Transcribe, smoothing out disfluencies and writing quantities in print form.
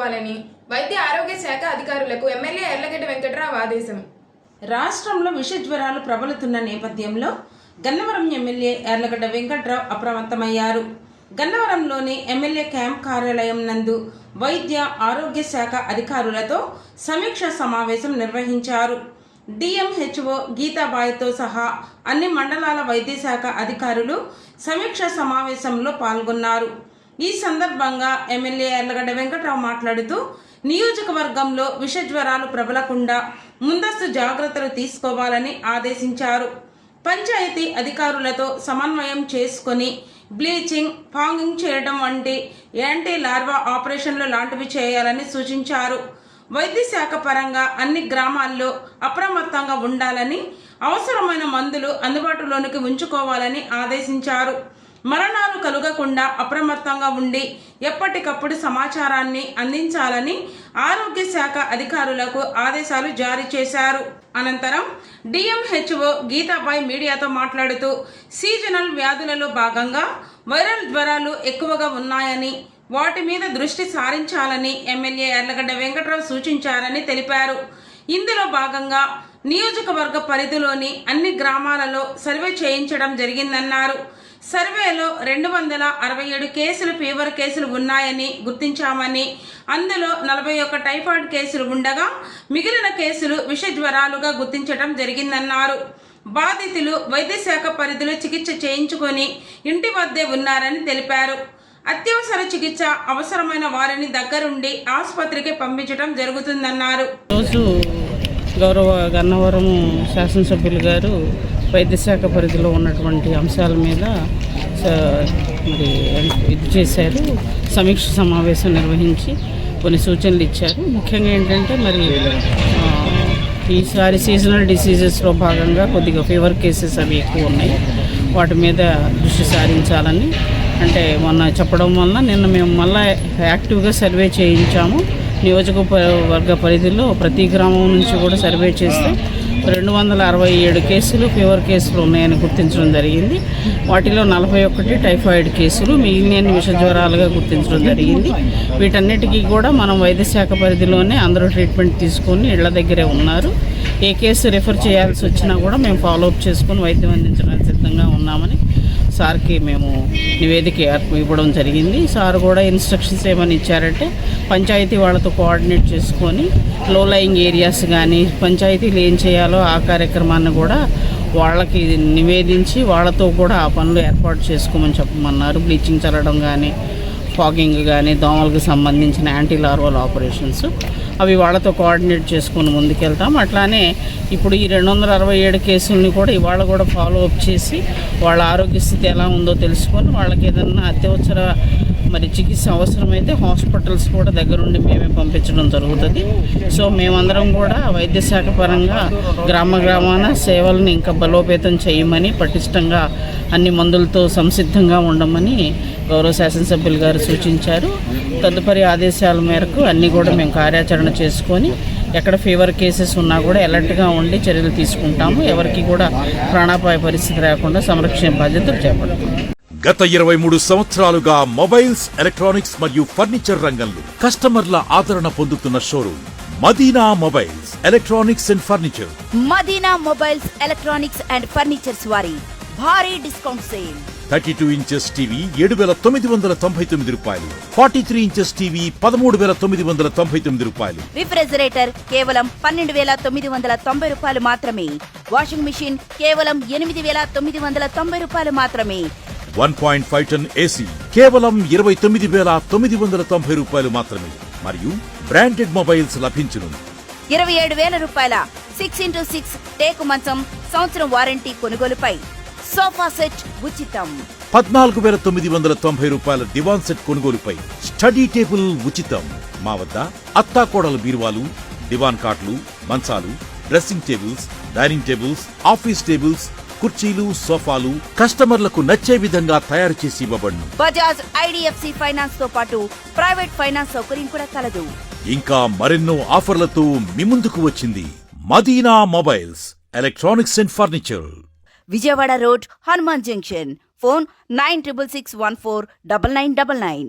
తీసుకోవాలని వైద్య ఆరోగ్య శాఖ అధికారులకు ఎమ్మెల్యే యార్లగడ్డ వెంకట్రావు ఆదేశం. రాష్ట్రంలో విష జ్వరాలు ప్రబలుతున్న నేపథ్యంలో గన్నవరం ఎమ్మెల్యే యార్లగడ్డ వెంకట్రావు అప్రమత్తమయ్యారు. గన్నవరంలోని ఎమ్మెల్యే క్యాంప్ కార్యాలయం నందు వైద్య ఆరోగ్య శాఖ అధికారులతో సమీక్ష సమావేశం నిర్వహించారు. డిఎంహెచ్ఓ గీతాబాయితో సహా అన్ని మండలాల వైద్య శాఖ అధికారులు సమీక్ష సమావేశంలో పాల్గొన్నారు. ఈ సందర్భంగా ఎమ్మెల్యే యార్లగడ్డ వెంకట్రావు మాట్లాడుతూ నియోజకవర్గంలో విష జ్వరాలు ప్రబలకుండా ముందస్తు జాగ్రత్తలు తీసుకోవాలని ఆదేశించారు. పంచాయతీ అధికారులతో సమన్వయం చేసుకొని బ్లీచింగ్, ఫాగింగ్ చేయడం వంటి యాంటీ లార్వా ఆపరేషన్లు లాంటివి చేయాలని సూచించారు. వైద్య శాఖ పరంగా అన్ని గ్రామాల్లో అప్రమత్తంగా ఉండాలని, అవసరమైన మందులు అందుబాటులోనికి ఉంచుకోవాలని ఆదేశించారు. మరణాలు కలుగకుండా అప్రమత్తంగా ఉండి ఎప్పటికప్పుడు సమాచారాన్ని అందించాలని ఆరోగ్య శాఖ అధికారులకు ఆదేశాలు జారీ చేశారు. అనంతరం డిఎంహెచ్ఓ గీతాబాయ్ మీడియాతో మాట్లాడుతూ సీజనల్ వ్యాధులలో భాగంగా వైరల్ జ్వరాలు ఎక్కువగా ఉన్నాయని, వాటి మీద దృష్టి సారించాలని ఎమ్మెల్యే యార్లగడ్డ వెంకట్రావు సూచించారని తెలిపారు. ఇందులో భాగంగా నియోజకవర్గ పరిధిలోని అన్ని గ్రామాలలో సర్వే చేయించడం జరిగిందన్నారు. సర్వేలో 267 కేసులు ఫీవర్ కేసులు ఉన్నాయని గుర్తించామని, అందులో 41 టైఫాయిడ్ కేసులు ఉండగా మిగిలిన కేసులు విష జ్వరాలుగా గుర్తించడం జరిగిందన్నారు. బాధితులు వైద్య శాఖ పరిధిలో చికిత్స చేయించుకొని ఇంటి వద్దే ఉన్నారని తెలిపారు. అత్యవసర చికిత్స అవసరమైన వారిని దగ్గరుండి ఆసుపత్రికి పంపించడం జరుగుతుందన్నారు. రోజు గౌరవ గన్నవరం శాసనసభ్యులు గారు వైద్య శాఖ పరిధిలో ఉన్నటువంటి అంశాల మీద మరి ఇది చేశారు. సమీక్ష సమావేశం నిర్వహించి కొన్ని సూచనలు ఇచ్చారు. ముఖ్యంగా ఏంటంటే మరి ఈసారి సీజనల్ డిసీజెస్లో భాగంగా కొద్దిగా ఫీవర్ కేసెస్ అవి ఎక్కువ ఉన్నాయి. వాటి మీద దృష్టి సారించాలని అంటే మొన్న చెప్పడం వలన నిన్న మేము మళ్ళీ యాక్టివ్గా సర్వే చేయించాము. నియోజకవర్గ పరిధిలో ప్రతి గ్రామం నుంచి కూడా సర్వే చేస్తే 267 కేసులు ఫీవర్ కేసులు ఉన్నాయని గుర్తించడం జరిగింది. వాటిలో 41 టైఫాయిడ్ కేసులు, మిగిలిన విష జ్వరాలుగా గుర్తించడం జరిగింది. వీటన్నిటికీ కూడా మనం వైద్య శాఖ పరిధిలోనే అందరూ ట్రీట్మెంట్ తీసుకొని ఇళ్ల దగ్గరే ఉన్నారు. ఏ కేసు రిఫర్ చేయాల్సి వచ్చినా కూడా మేము ఫాలోఅప్ చేసుకొని వైద్యం అందించడానికి సిద్ధంగా ఉన్నామని సార్కి మేము నివేదిక ఇవ్వడం జరిగింది. సార్ కూడా ఇన్స్ట్రక్షన్స్ ఏమని ఇచ్చారంటే పంచాయతీ వాళ్ళతో కోఆర్డినేట్ చేసుకొని లో లయింగ్ ఏరియాస్ కానీ పంచాయతీలు ఏం చేయాలో ఆ కార్యక్రమాన్ని కూడా వాళ్ళకి నివేదించి వాళ్ళతో కూడా ఆ పనులు ఏర్పాటు చేసుకోమని చెప్పమన్నారు. బ్లీచింగ్ చల్లడం కానీ, ఫాగింగ్ కానీ, దోమలకు సంబంధించిన యాంటీ లార్వల్ ఆపరేషన్స్ అవి వాళ్ళతో కోఆర్డినేట్ చేసుకొని ముందుకెళ్తాం. అట్లానే ఇప్పుడు ఈ 267 కేసుల్ని కూడా ఇవాళ కూడా ఫాలో అప్ చేసి వాళ్ళ ఆరోగ్య స్థితి ఎలా ఉందో తెలుసుకొని వాళ్ళకి ఏదన్నా అత్యవసర మరి చికిత్స అవసరమైతే హాస్పిటల్స్ కూడా దగ్గరుండి మేమే పంపించడం జరుగుతుంది. సో మేమందరం కూడా వైద్య శాఖ పరంగా గ్రామాన సేవలను ఇంకా బలోపేతం చేయమని, పటిష్టంగా అన్ని మందులతో సంసిద్ధంగా ఉండమని గౌరవ శాసనసభ్యులు గారు సూచించారు. తదుపరి ఆదేశాల మేరకు అన్నీ కూడా మేము కార్యాచరణ చేసుకొని ఎక్కడ ఫీవర్ కేసెస్ ఉన్నా కూడా అలర్ట్గా ఉండి చర్యలు తీసుకుంటాము. ఎవరికి కూడా ప్రాణాపాయ పరిస్థితి రాకుండా సంరక్షణ బాధ్యతలు చేపడతాం. గత 23 సంవత్సరాలుగా మొబైల్స్, ఎలక్ట్రానిక్స్ మరియు ఫర్నిచర్ రంగంలో కస్టమర్ల ఆదరణ పొందుతున్న showroom Madina mobiles, electronics and furniture. Madina mobiles, electronics and furnitures వారి భారీ డిస్కౌంట్ సేల్. 32 ఇంచెస్ టీవీ 7,999 రూపాయలు, 43 ఇంచెస్ టీవీ 13,999 రూపాయలు, రిఫ్రిజిరేటర్ కేవలం 12,990 రూపాయలు మాత్రమే, వాషింగ్ మిషన్ కేవలం 8,990 రూపాయలు మాత్రమే, 1.5 టన్ ఏసీ కేవలం 29,990 రూపాయలు మాత్రమే. మరియు బ్రాండెడ్ మొబైల్స్ లభించును. 27,000 రూపాయల 6x6 టేకు మంచం సంవత్సరం వారంటీ కొనుగోలుపై సోఫా సెట్ ఉచితం. 14,990 రూపాయల దివాన్ సెట్ కొనుగోలుపై స్టడీ టేబుల్ ఉచితం. మా వద్ద అత్తాకోడల బీరువాలు, దివాన్ కాట్లు, మంచాలు, dressing tables, dining tables, office tables, కుర్చీలు, సోఫాలు కస్టమర్లకు నచ్చే విధంగా తయారు చేసి ఇవ్వబడును. బజాజ్ ఐడిఎఫ్సి ఫైనాన్స్ తో పాటు ప్రైవేట్ ఫైనాన్స్ సౌకర్యం కూడా కలదు. ఇంకా మరెన్నో ఆఫర్లతో మీ ముందుకు వచ్చింది Madina mobiles, electronics and furniture. Vijayawada road, Hanuman junction. Phone 9661499999.